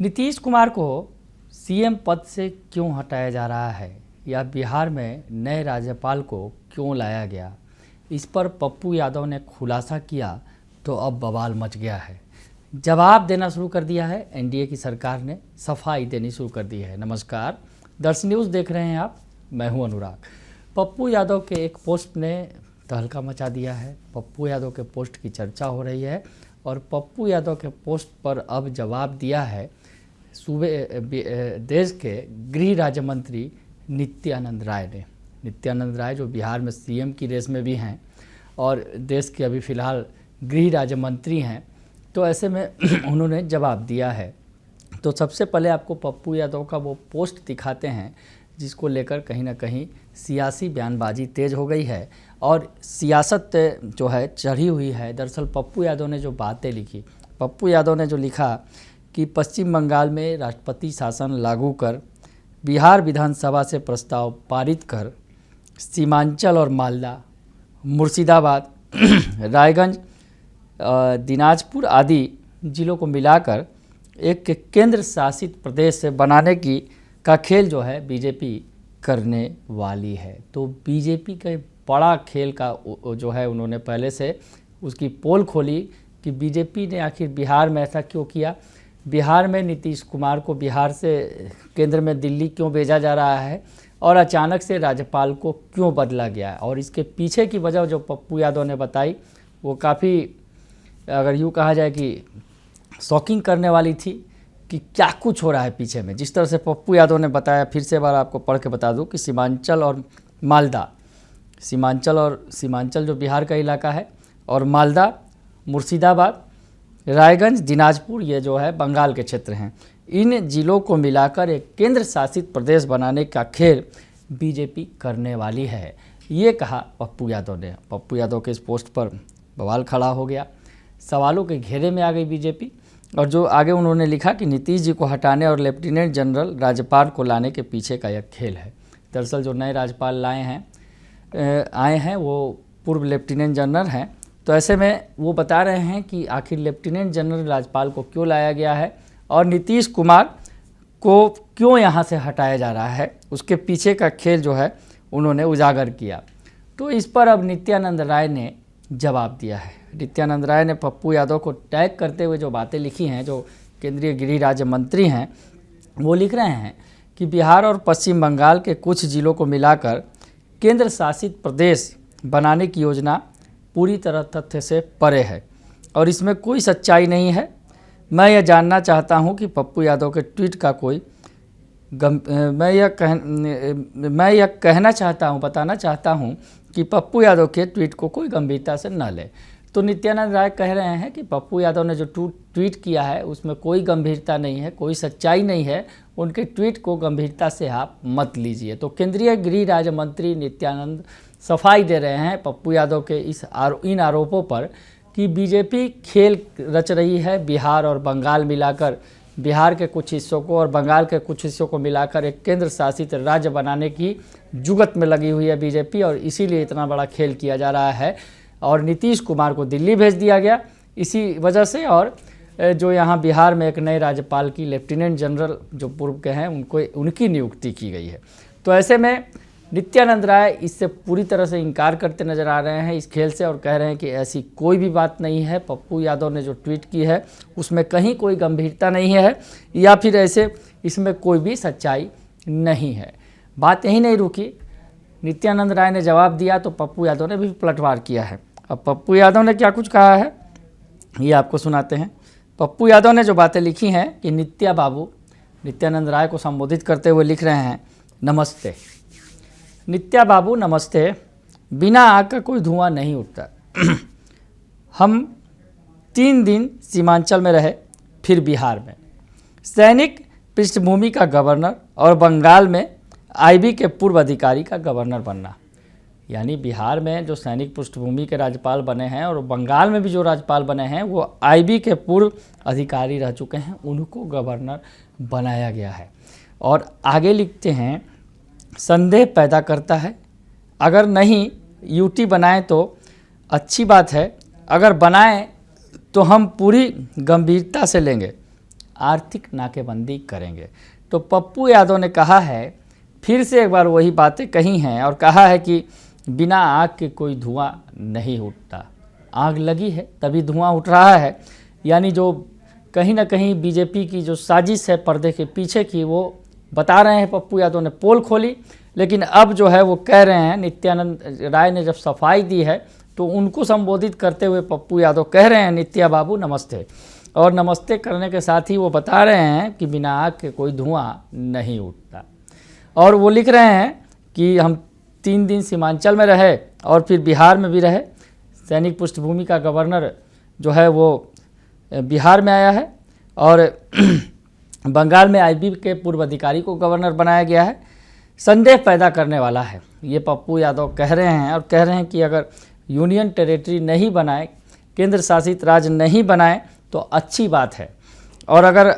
नीतीश कुमार को सीएम पद से क्यों हटाया जा रहा है या बिहार में नए राज्यपाल को क्यों लाया गया, इस पर पप्पू यादव ने खुलासा किया तो अब बवाल मच गया है। जवाब देना शुरू कर दिया है। एनडीए की सरकार ने सफाई देनी शुरू कर दी है। नमस्कार, दर्शन न्यूज़ देख रहे हैं आप, मैं हूं अनुराग। पप्पू यादव के एक पोस्ट ने तहलका मचा दिया है। पप्पू यादव के पोस्ट की चर्चा हो रही है और पप्पू यादव के पोस्ट पर अब जवाब दिया है सूबे देश के गृह राज्य मंत्री नित्यानंद राय ने। नित्यानंद राय जो बिहार में सीएम की रेस में भी हैं और देश के अभी फ़िलहाल गृह राज्य मंत्री हैं, तो ऐसे में उन्होंने जवाब दिया है। तो सबसे पहले आपको पप्पू यादव का वो पोस्ट दिखाते हैं जिसको लेकर कहीं ना कहीं सियासी बयानबाजी तेज़ हो गई है और सियासत जो है चढ़ी हुई है। दरअसल पप्पू यादव ने जो बातें लिखी, पप्पू यादव ने जो लिखा कि पश्चिम बंगाल में राष्ट्रपति शासन लागू कर, बिहार विधानसभा से प्रस्ताव पारित कर, सीमांचल और मालदा, मुर्शिदाबाद, रायगंज, दिनाजपुर आदि जिलों को मिलाकर एक केंद्र शासित प्रदेश से बनाने का खेल जो है बीजेपी करने वाली है। तो बीजेपी के बड़ा खेल का जो है उन्होंने पहले से उसकी पोल खोली कि बीजेपी ने आखिर बिहार में ऐसा क्यों किया, बिहार में नीतीश कुमार को बिहार से केंद्र में दिल्ली क्यों भेजा जा रहा है और अचानक से राज्यपाल को क्यों बदला गया है। और इसके पीछे की वजह जो पप्पू यादव ने बताई वो काफ़ी, अगर यूँ कहा जाए कि शॉकिंग करने वाली थी कि क्या कुछ हो रहा है पीछे में। जिस तरह से पप्पू यादव ने बताया, फिर से बार आपको पढ़ के बता दूं कि सीमांचल और मालदा, सीमांचल जो बिहार का इलाका है, और मालदा, मुर्शिदाबाद, रायगंज, दिनाजपुर ये जो है बंगाल के क्षेत्र हैं। इन जिलों को मिलाकर एक केंद्र शासित प्रदेश बनाने का खेल बीजेपी करने वाली है, ये कहा पप्पू यादव ने। पप्पू यादव के इस पोस्ट पर बवाल खड़ा हो गया, सवालों के घेरे में आ गई बीजेपी। और जो आगे उन्होंने लिखा कि नीतीश जी को हटाने और लेफ्टिनेंट जनरल राज्यपाल को लाने के पीछे का यह खेल है। दरअसल जो नए राज्यपाल आए हैं वो पूर्व लेफ्टिनेंट जनरल हैं। तो ऐसे में वो बता रहे हैं कि आखिर लेफ्टिनेंट जनरल राज्यपाल को क्यों लाया गया है और नीतीश कुमार को क्यों यहाँ से हटाया जा रहा है, उसके पीछे का खेल जो है उन्होंने उजागर किया। तो इस पर अब नित्यानंद राय ने जवाब दिया है। नित्यानंद राय ने पप्पू यादव को टैग करते हुए जो बातें लिखी हैं, जो केंद्रीय गृह राज्य मंत्री हैं, वो लिख रहे हैं कि बिहार और पश्चिम बंगाल के कुछ जिलों को मिलाकर केंद्र शासित प्रदेश बनाने की योजना पूरी तरह तथ्य से परे है और इसमें कोई सच्चाई नहीं है। मैं यह जानना चाहता हूं कि पप्पू यादव के ट्वीट का कोई बताना चाहता हूं कि पप्पू यादव के ट्वीट को कोई गंभीरता से न ले। तो नित्यानंद राय कह रहे हैं कि पप्पू यादव ने जो ट्वीट किया है उसमें कोई गंभीरता नहीं है, कोई सच्चाई नहीं है, उनके ट्वीट को गंभीरता से आप मत लीजिए। तो केंद्रीय गृह राज्य मंत्री नित्यानंद सफाई दे रहे हैं पप्पू यादव के इन आरोपों पर कि बीजेपी खेल रच रही है बिहार और बंगाल मिलाकर, बिहार के कुछ हिस्सों को और बंगाल के कुछ हिस्सों को मिलाकर एक केंद्र शासित राज्य बनाने की जुगत में लगी हुई है बीजेपी, और इसीलिए इतना बड़ा खेल किया जा रहा है। और नीतीश कुमार को दिल्ली भेज दिया गया इसी वजह से, और जो यहाँ बिहार में एक नए राज्यपाल की लेफ्टिनेंट जनरल जो पूर्व के हैं उनकी नियुक्ति की गई है। तो ऐसे में नित्यानंद राय इससे पूरी तरह से इनकार करते नजर आ रहे हैं इस खेल से और कह रहे हैं कि ऐसी कोई भी बात नहीं है। पप्पू यादव ने जो ट्वीट की है उसमें कहीं कोई गंभीरता नहीं है या फिर ऐसे इसमें कोई भी सच्चाई नहीं है। बात यही नहीं रुकी, नित्यानंद राय ने जवाब दिया तो पप्पू यादव ने भी पलटवार किया है। अब पप्पू यादव ने क्या कुछ कहा है ये आपको सुनाते हैं। पप्पू यादव ने जो बातें लिखी हैं कि नित्यानंद राय को संबोधित करते हुए लिख रहे हैं, नमस्ते नित्या बाबू, नमस्ते। बिना आग का कोई धुआं नहीं उठता। हम 3 दिन सीमांचल में रहे, फिर बिहार में सैनिक पृष्ठभूमि का गवर्नर और बंगाल में आईबी के पूर्व अधिकारी का गवर्नर बनना। यानी बिहार में जो सैनिक पृष्ठभूमि के राज्यपाल बने हैं और बंगाल में भी जो राज्यपाल बने हैं वो आईबी के पूर्व अधिकारी रह चुके हैं, उनको गवर्नर बनाया गया है। और आगे लिखते हैं, संदेह पैदा करता है, अगर नहीं यूटी बनाएं तो अच्छी बात है, अगर बनाएं तो हम पूरी गंभीरता से लेंगे। आर्थिक नाकेबंदी करेंगे। तो पप्पू यादव ने कहा है, फिर से एक बार वही बातें कही हैं और कहा है कि बिना आग के कोई धुआं नहीं उठता, आग लगी है तभी धुआं उठ रहा है। यानी जो कहीं ना कहीं बीजेपी की जो साजिश है पर्दे के पीछे की, वो बता रहे हैं। पप्पू यादव ने पोल खोली, लेकिन अब जो है वो कह रहे हैं, नित्यानंद राय ने जब सफाई दी है तो उनको संबोधित करते हुए पप्पू यादव कह रहे हैं, नित्या बाबू नमस्ते। और नमस्ते करने के साथ ही वो बता रहे हैं कि बिना आग के कोई धुआं नहीं उठता। और वो लिख रहे हैं कि हम 3 दिन सीमांचल में रहे और फिर बिहार में भी रहे। सैनिक पृष्ठभूमि का गवर्नर जो है वो बिहार में आया है और बंगाल में आईबी के पूर्व अधिकारी को गवर्नर बनाया गया है। संदेह पैदा करने वाला है, ये पप्पू यादव कह रहे हैं। और कह रहे हैं कि अगर यूनियन टेरिटरी नहीं बनाए, केंद्र शासित राज्य नहीं बनाए तो अच्छी बात है, और अगर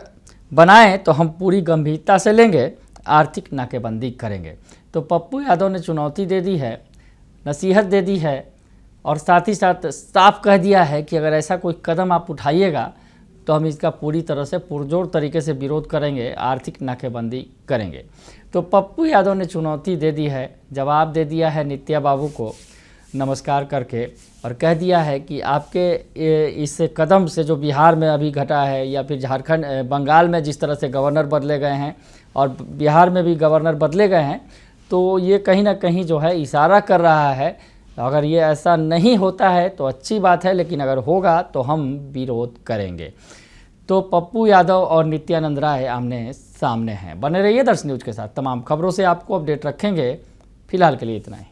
बनाए तो हम पूरी गंभीरता से लेंगे, आर्थिक नाकेबंदी करेंगे। तो पप्पू यादव ने चुनौती दे दी है, नसीहत दे दी है और साथ ही साथ साफ कह दिया है कि अगर ऐसा कोई कदम आप उठाइएगा तो हम इसका पूरी तरह से पुरजोर तरीके से विरोध करेंगे, आर्थिक नाकेबंदी करेंगे। तो पप्पू यादव ने चुनौती दे दी है, जवाब दे दिया है नित्या बाबू को नमस्कार करके, और कह दिया है कि आपके इस कदम से जो बिहार में अभी घटा है या फिर झारखंड बंगाल में जिस तरह से गवर्नर बदले गए हैं और बिहार में भी गवर्नर बदले गए हैं, तो ये कहीं ना कहीं जो है इशारा कर रहा है अगर ये ऐसा नहीं होता है तो अच्छी बात है, लेकिन अगर होगा तो हम विरोध करेंगे। तो पप्पू यादव और नित्यानंद राय आमने सामने हैं। बने रहिए दर्शन न्यूज के साथ, तमाम खबरों से आपको अपडेट रखेंगे। फिलहाल के लिए इतना ही।